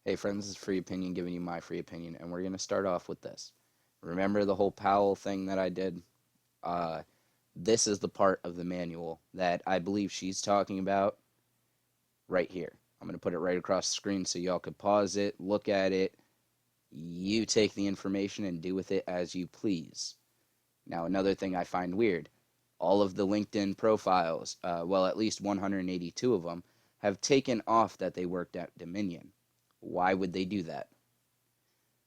Hey friends, this is Free Opinion giving you my free opinion, and we're going to start off with this. Remember the whole Powell thing that I did? This is the part of the manual that I believe she's talking about right here. I'm going to put it right across the screen so y'all could pause it, look at it. You take the information and do with it as you please. Now, another thing I find weird, all of the LinkedIn profiles, at least 182 of them, have taken off that they worked at Dominion. Why would they do that?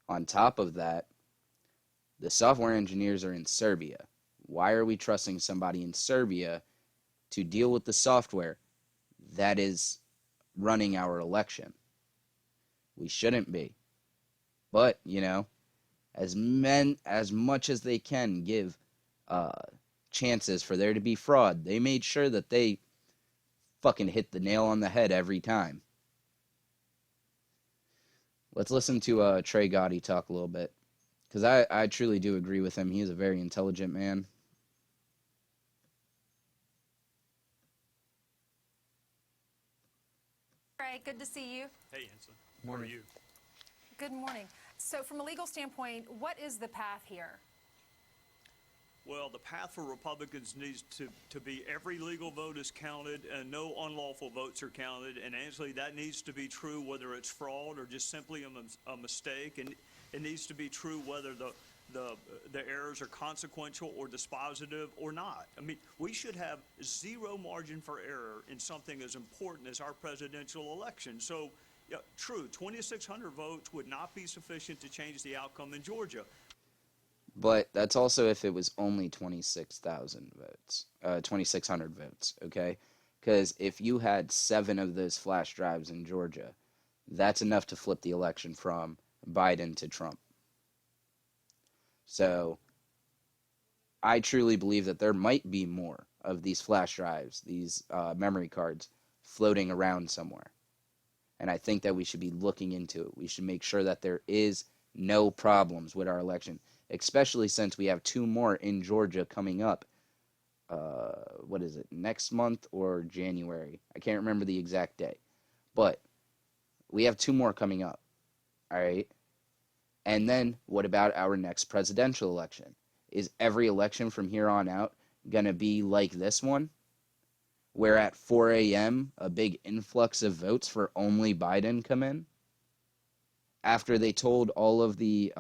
On top of that, the software engineers are in Serbia. Why are we trusting somebody in Serbia to deal with the software that is running our election? We shouldn't be. But, as much as they can give chances for there to be fraud, they made sure that they fucking hit the nail on the head every time. Let's listen to Trey Gowdy talk a little bit, because I truly do agree with him. He is a very intelligent man. Trey, good to see you. Hey, Ensign. Morning. How are you? Good morning. So from a legal standpoint, what is the path here? Well, the path for Republicans needs to be every legal vote is counted and no unlawful votes are counted. And actually, that needs to be true whether it's fraud or just simply a mistake. And it needs to be true whether the errors are consequential or dispositive or not. I mean, we should have zero margin for error in something as important as our presidential election. So, yeah, true, 2,600 votes would not be sufficient to change the outcome in Georgia. But that's also if it was only 26,000 votes, 2,600 votes, okay? Because if you had 7 of those flash drives in Georgia, that's enough to flip the election from Biden to Trump. So I truly believe that there might be more of these flash drives, these memory cards, floating around somewhere. And I think that we should be looking into it. We should make sure that there is no problems with our election, especially since we have 2 more in Georgia coming up. Next month or January? I can't remember the exact day. But we have 2 more coming up. All right? And then what about our next presidential election? Is every election from here on out going to be like this one? Where at 4 a.m. a big influx of votes for only Biden come in? After they told all of the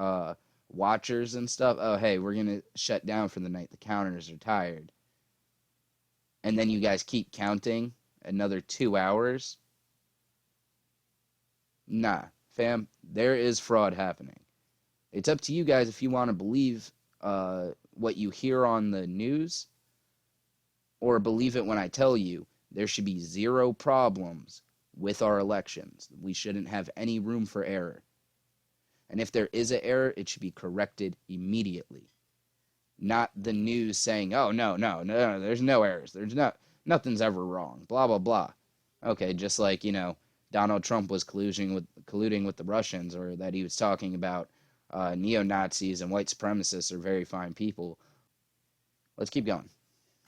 watchers and stuff, oh, hey, we're going to shut down for the night. The counters are tired. And then you guys keep counting another 2 hours? Nah, fam, there is fraud happening. It's up to you guys if you want to believe what you hear on the news or believe it when I tell you there should be 0 problems with our elections. We shouldn't have any room for error. And if there is an error, it should be corrected immediately. Not the news saying, oh, no, there's no errors. Nothing's ever wrong, blah, blah, blah. Okay, just like, Donald Trump was colluding with the Russians, or that he was talking about neo-Nazis and white supremacists are very fine people. Let's keep going.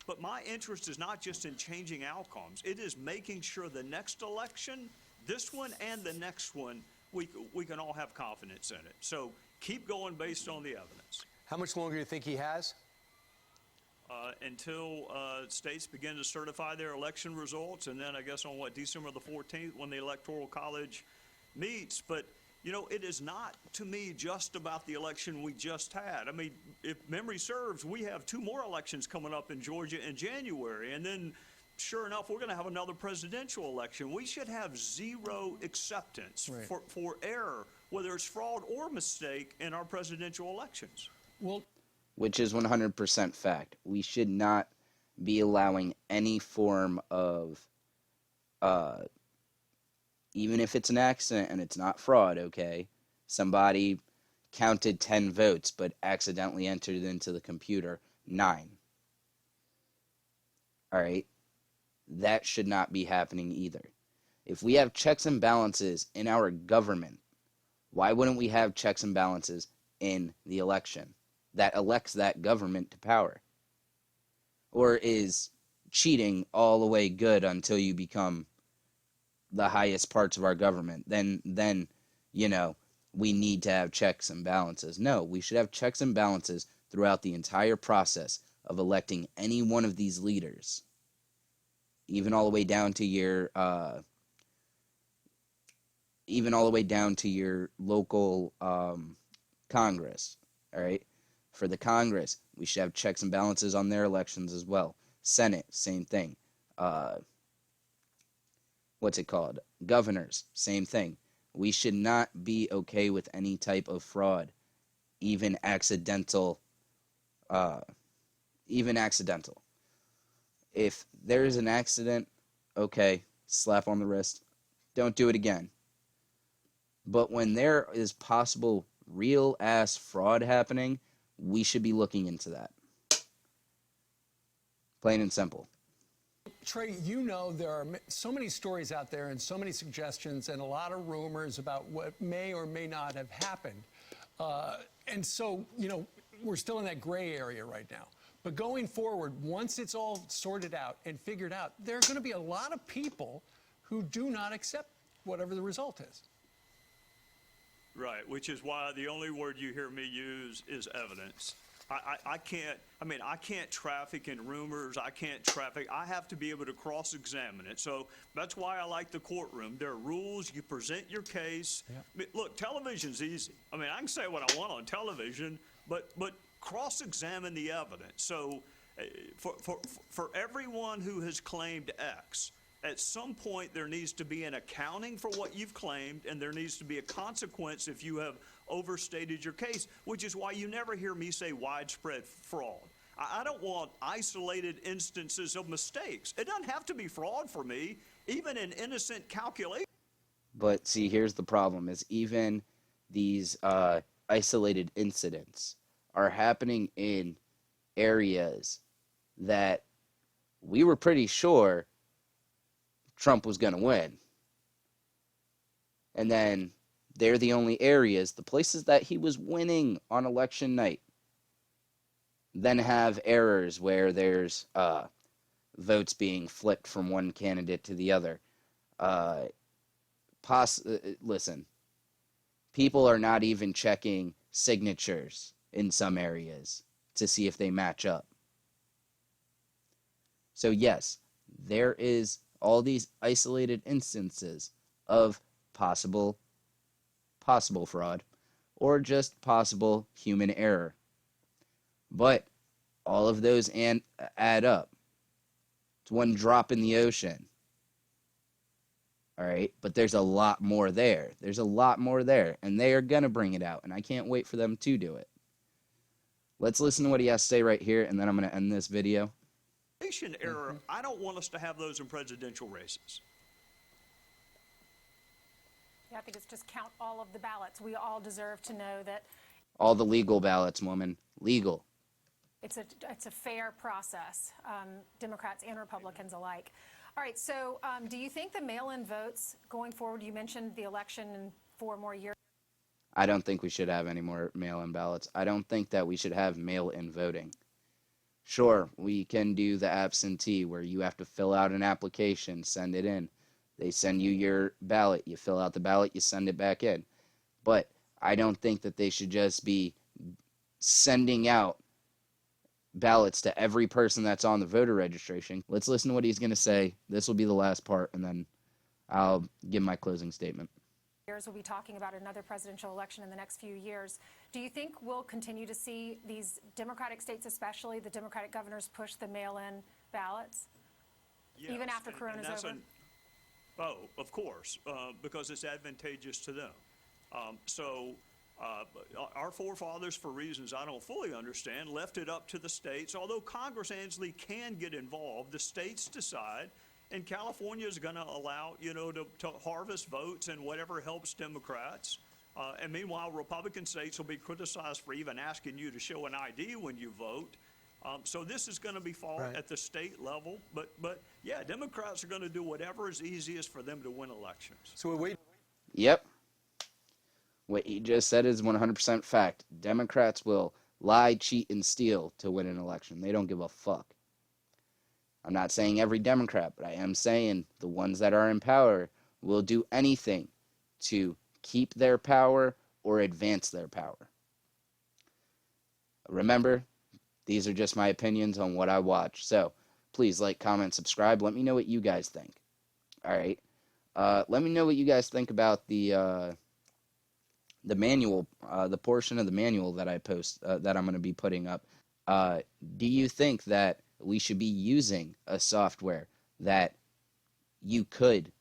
But my interest is not just in changing outcomes. It is making sure the next election, this one and the next one, we can all have confidence in it. So keep going based on the evidence. How much longer do you think he has? Until states begin to certify their election results, and then I guess on December the 14th when the Electoral College meets. But, it is not, to me, just about the election we just had. I mean, if memory serves, we have 2 more elections coming up in Georgia in January, and then sure enough, we're going to have another presidential election. We should have 0 acceptance for error, whether it's fraud or mistake, in our presidential elections. Well, which is 100% fact. We should not be allowing any form of, even if it's an accident and it's not fraud, okay? Somebody counted 10 votes but accidentally entered into the computer 9. All right? That should not be happening either. If we have checks and balances in our government, why wouldn't we have checks and balances in the election that elects that government to power? Or is cheating all the way good until you become the highest parts of our government? Then you know, we need to have checks and balances. No, we should have checks and balances throughout the entire process of electing any one of these leaders, even all the way down to your local Congress. All right, for the Congress, we should have checks and balances on their elections as well. Senate, same thing. What's it called? Governors, same thing. We should not be okay with any type of fraud, even accidental. Even accidental. If there is an accident, okay, slap on the wrist. Don't do it again. But when there is possible real ass fraud happening, we should be looking into that. Plain and simple. Trey, you know there are so many stories out there and so many suggestions and a lot of rumors about what may or may not have happened. And so, you know, we're still in that gray area right now. But going forward, once it's all sorted out and figured out, there are going to be a lot of people who do not accept whatever the result is. Right, which is why the only word you hear me use is evidence. I can't traffic in rumors. I have to be able to cross-examine it. So that's why I like the courtroom. There are rules. You present your case. Yeah. I mean, look, television's easy. I mean, I can say what I want on television, but cross-examine the evidence. So for everyone who has claimed X, at some point there needs to be an accounting for what you've claimed, and there needs to be a consequence if you have overstated your case, which is why you never hear me say widespread fraud. I don't want isolated instances of mistakes. It doesn't have to be fraud for me, even an innocent calculation. But see, here's the problem, is even these isolated incidents are happening in areas that we were pretty sure Trump was going to win. And then they're the only areas, the places that he was winning on election night, then have errors where there's votes being flipped from one candidate to the other. Listen, people are not even checking signatures in some areas to see if they match up. So yes, there is all these isolated instances of possible fraud or just possible human error. But all of those add up. It's one drop in the ocean. All right, but there's a lot more there. There's a lot more there, and they are going to bring it out, and I can't wait for them to do it. Let's listen to what he has to say right here, and then I'm going to end this video. Error, I don't want us to have those in presidential races. Yeah, I think it's just count all of the ballots. We all deserve to know that All the legal ballots, woman. Legal. it's a fair process, Democrats and Republicans alike. All right, so do you think the mail-in votes going forward, you mentioned the election in 4 more years. I don't think we should have any more mail-in ballots. I don't think that we should have mail-in voting. Sure, we can do the absentee where you have to fill out an application, send it in. They send you your ballot. You fill out the ballot, you send it back in. But I don't think that they should just be sending out ballots to every person that's on the voter registration. Let's listen to what he's going to say. This will be the last part, and then I'll give my closing statement. We'll be talking about another presidential election in the next few years. Do you think we'll continue to see these Democratic states, especially the Democratic governors, push the mail-in ballots, Yes, even after Corona's over? Of course, because it's advantageous to them. Our forefathers, for reasons I don't fully understand, left it up to the states. Although Congress, Ansley, can get involved, the states decide. And California is going to allow, to harvest votes and whatever helps Democrats. And meanwhile, Republican states will be criticized for even asking you to show an ID when you vote. So this is going to be fought at the state level. But yeah, Democrats are going to do whatever is easiest for them to win elections. So we're waiting. Yep. What he just said is 100% fact. Democrats will lie, cheat, and steal to win an election. They don't give a fuck. I'm not saying every Democrat, but I am saying the ones that are in power will do anything to keep their power or advance their power. Remember, these are just my opinions on what I watch. So please like, comment, subscribe. Let me know what you guys think. All right. Let me know what you guys think about the manual, the portion of the manual that I post, that I'm going to be putting up. Do you think that we should be using a software that you could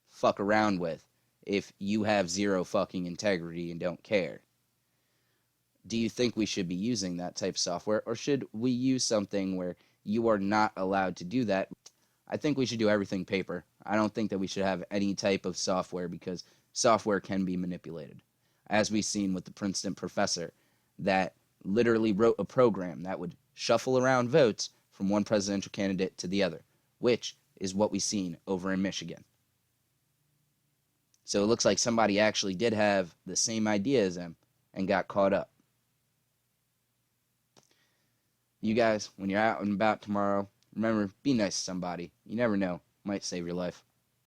fuck around with if you have zero fucking integrity and don't care? Do you think we should be using that type of software, or should we use something where you are not allowed to do that? I think we should do everything paper. I don't think that we should have any type of software, because software can be manipulated. As we've seen with the Princeton professor that literally wrote a program that would shuffle around votes from one presidential candidate to the other, which is what we've seen over in Michigan. So it looks like somebody actually did have the same idea as him and got caught up. You guys, when you're out and about tomorrow, remember, be nice to somebody. You never know, might save your life.